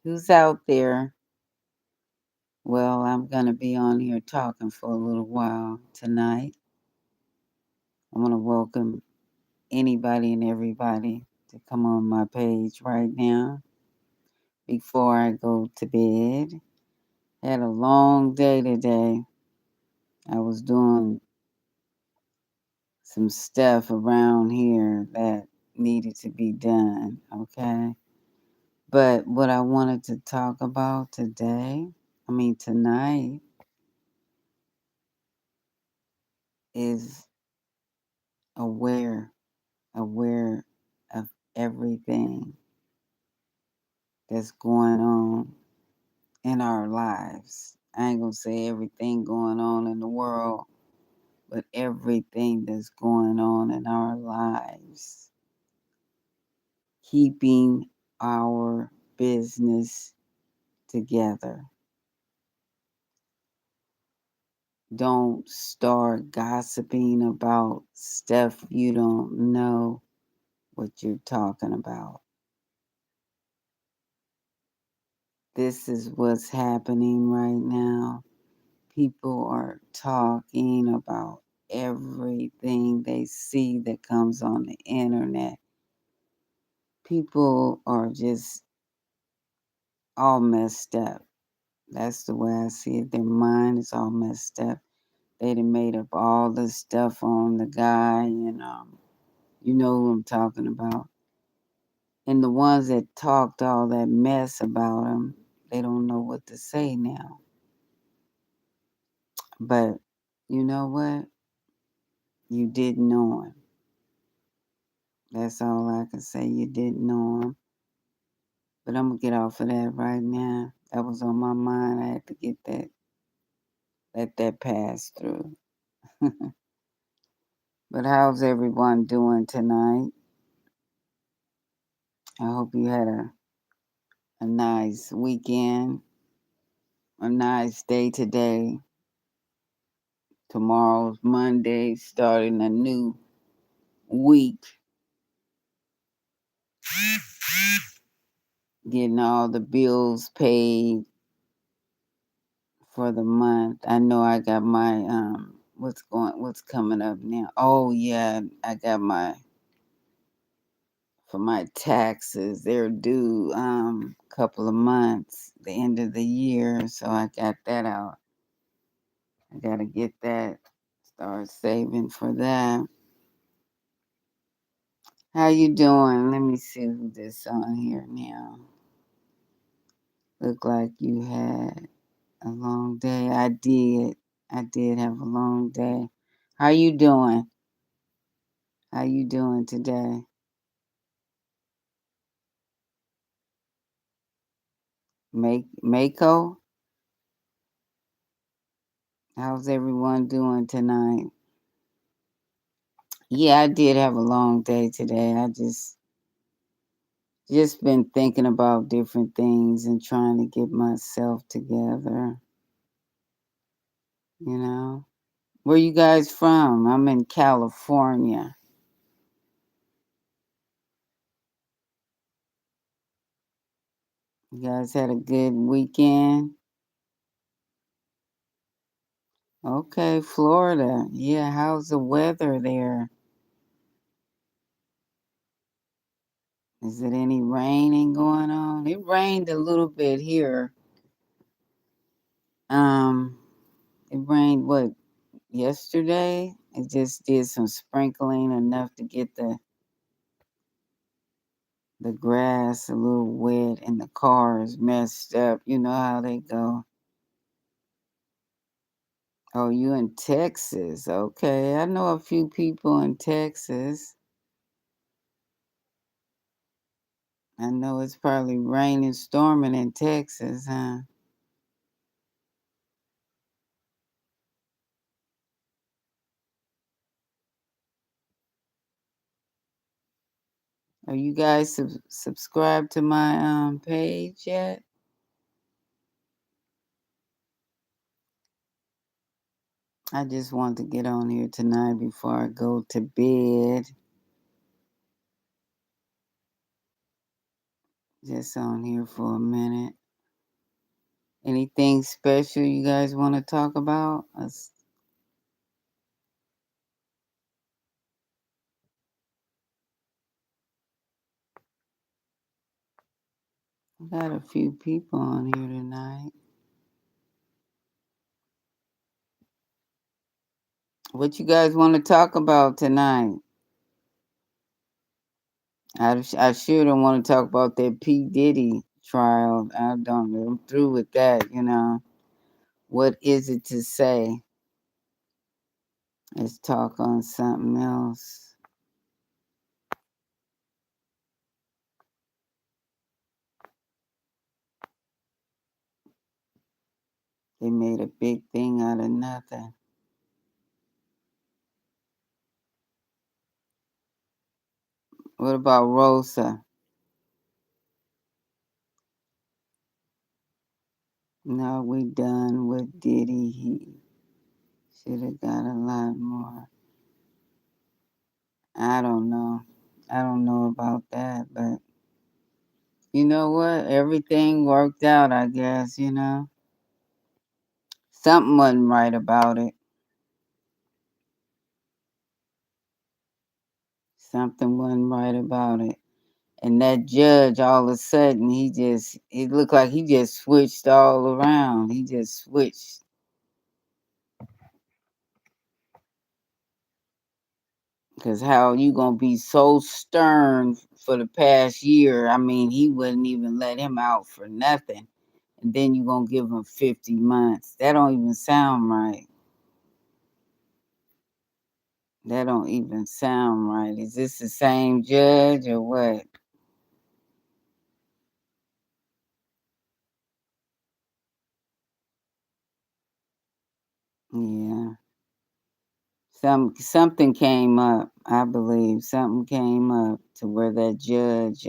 Who's out there? Well, I'm going to be on here talking for a little while tonight. I want to welcome anybody and everybody to come on my page right now before I go to bed. Had a long day today. I was doing some stuff around here that needed to be done, okay? But what I wanted to talk about tonight, is aware of everything that's going on in our lives. I ain't gonna say everything going on in the world, but everything that's going on in our lives. Keeping our business together. Don't start gossiping about stuff you don't know what you're talking about. This is what's happening right now. People are talking about everything they see that comes on the internet. People are just all messed up. That's the way I see it. Their mind is all messed up. They done made up all this stuff on the guy, and you know who I'm talking about. And the ones that talked all that mess about him, they don't know what to say now. But you know what? You didn't know him. That's all I can say. You didn't know him. But I'm going to get off of that right now. That was on my mind. I had to get that, let that pass through. But how's everyone doing tonight? I hope you had a nice weekend, a nice day today. Tomorrow's Monday, starting a new week. Getting all the bills paid for the month. I know I got my what's coming up now. Oh yeah, I got for my taxes. They're due couple of months, the end of the year, so I got that out. I gotta get that, start saving for that. How you doing? Let me see who this on here now. Look like you had a long day. I did. I did have a long day. How you doing? How you doing today? Mako? How's everyone doing tonight? Yeah, I did have a long day today. I just been thinking about different things and trying to get myself together. You know? Where you guys from? I'm in California. You guys had a good weekend? Okay, Florida. Yeah, how's the weather there? Is it any raining going on? It rained a little bit here. Um, it rained what, yesterday? It just did some sprinkling enough to get the grass a little wet and the cars messed up. You know how they go. Oh, you in Texas? Okay, I know a few people in Texas. I know it's probably raining, storming in Texas, huh? Are you guys subscribed to my page yet? I just want to get on here tonight before I go to bed. Just on here for a minute. Anything special you guys want to talk about? I got a few people on here tonight. What you guys want to talk about tonight? I sure don't want to talk about that P. Diddy trial. I don't. I'm through with that. What is it to say? Let's talk on something else. They made a big thing out of nothing. What about Rosa? No, we done with Diddy. He should have got a lot more. I don't know. I don't know about that, but you know what? Everything worked out, I guess. Something wasn't right about it. Something wasn't right about it. And that judge, all of a sudden, it looked like he just switched all around. He just switched. Because how you going to be so stern for the past year? I mean, he wouldn't even let him out for nothing. And then you going to give him 50 months. That don't even sound right. That don't even sound right. Is this the same judge or what? Yeah. Something came up, I believe. Something came up to where that judge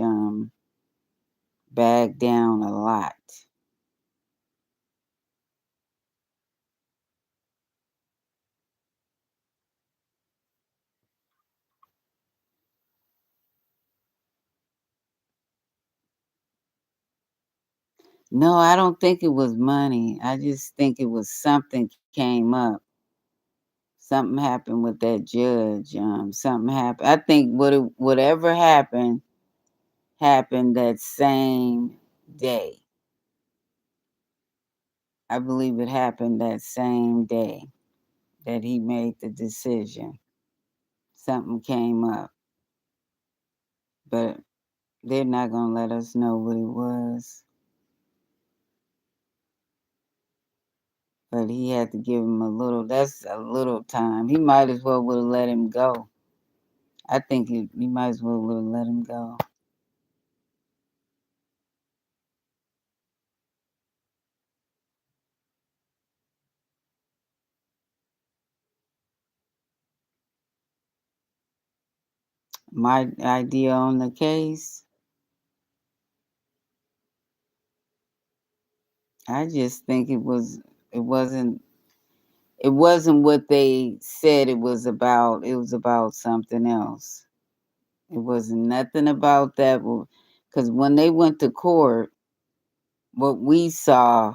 backed down a lot. No, I don't think it was money. I just think it was something came up. Something happened with that judge. Something happened. I think whatever happened that same day. I believe it happened that same day that he made the decision. Something came up, but they're not gonna let us know what it was. But he had to give him a little. That's a little time. He might as well would have let him go. I think he might as well would have let him go. My idea on the case, I just think it wasn't it wasn't what they said it was about. It was about something else. It wasn't nothing about that. Because when they went to court, what we saw,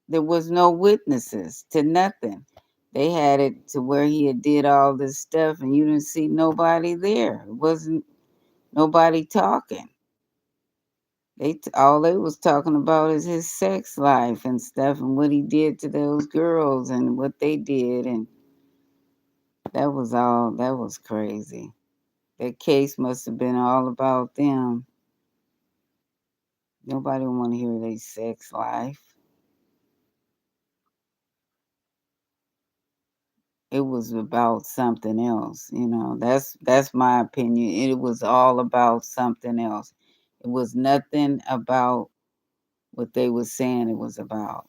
there was no witnesses to nothing. They had it to where he had did all this stuff, and you didn't see nobody there. It wasn't nobody talking. All they was talking about is his sex life and stuff, and what he did to those girls and what they did, and that was all. That was crazy. That case must have been all about them. Nobody want to hear their sex life. It was about something else. That's my opinion. It was all about something else. It was nothing about what they were saying it was about.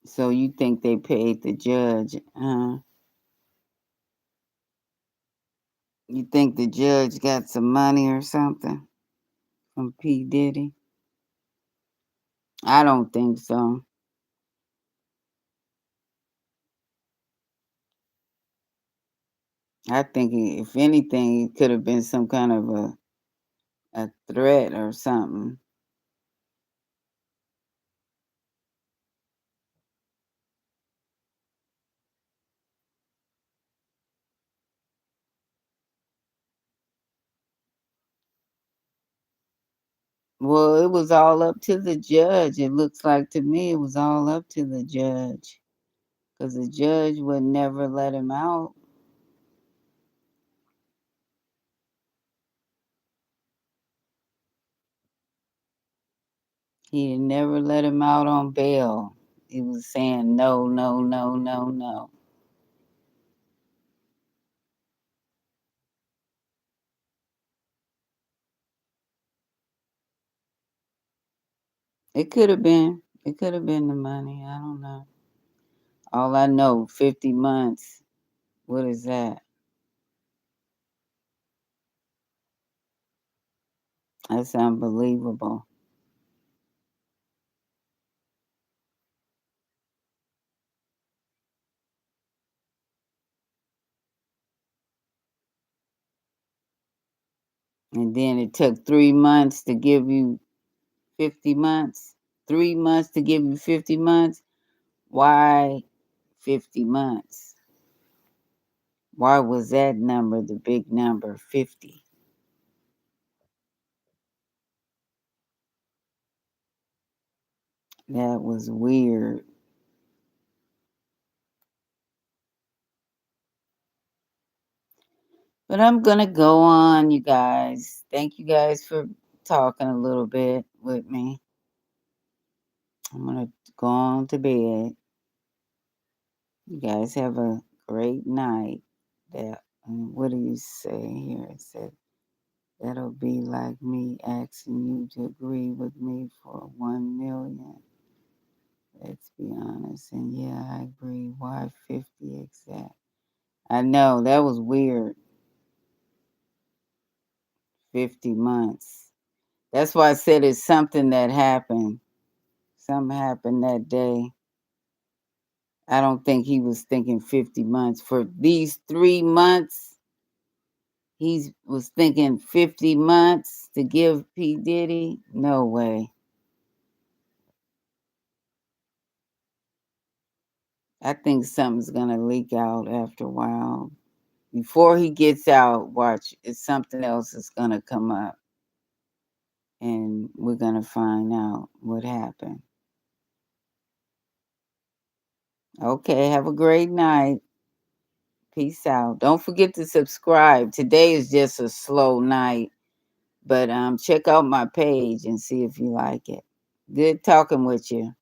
So you think they paid the judge? You think the judge got some money or something from P. Diddy? I don't think so. I think if anything, it could have been some kind of a threat or something. Well, it was all up to the judge. It looks like to me it was all up to the judge, because the judge would never let him out. He never let him out on bail. He was saying no, no, no, no, no. It could have been. It could have been the money. I don't know. All I know, 50 months. What is that? That's unbelievable. And then it took 3 months to give you 50 months. 3 months to give you 50 months. Why 50 months? Why was that number the big number, 50? That was weird. But I'm going to go on, you guys. Thank you guys for talking a little bit with me. I'm going to go on to bed. You guys have a great night. What do you say here? It said, that'll be like me asking you to agree with me for 1 million. Let's be honest. And yeah, I agree. Why 50 exact? I know that was weird. 50 months. That's why I said it's something that happened. Something happened that day. I don't think he was thinking 50 months. For these 3 months, he was thinking 50 months to give P. Diddy. No way. I think something's going to leak out after a while. Before he gets out, watch, it's something else is going to come up. And we're going to find out what happened. Okay, have a great night. Peace out. Don't forget to subscribe. Today is just a slow night, but check out my page and see if you like it. Good talking with you.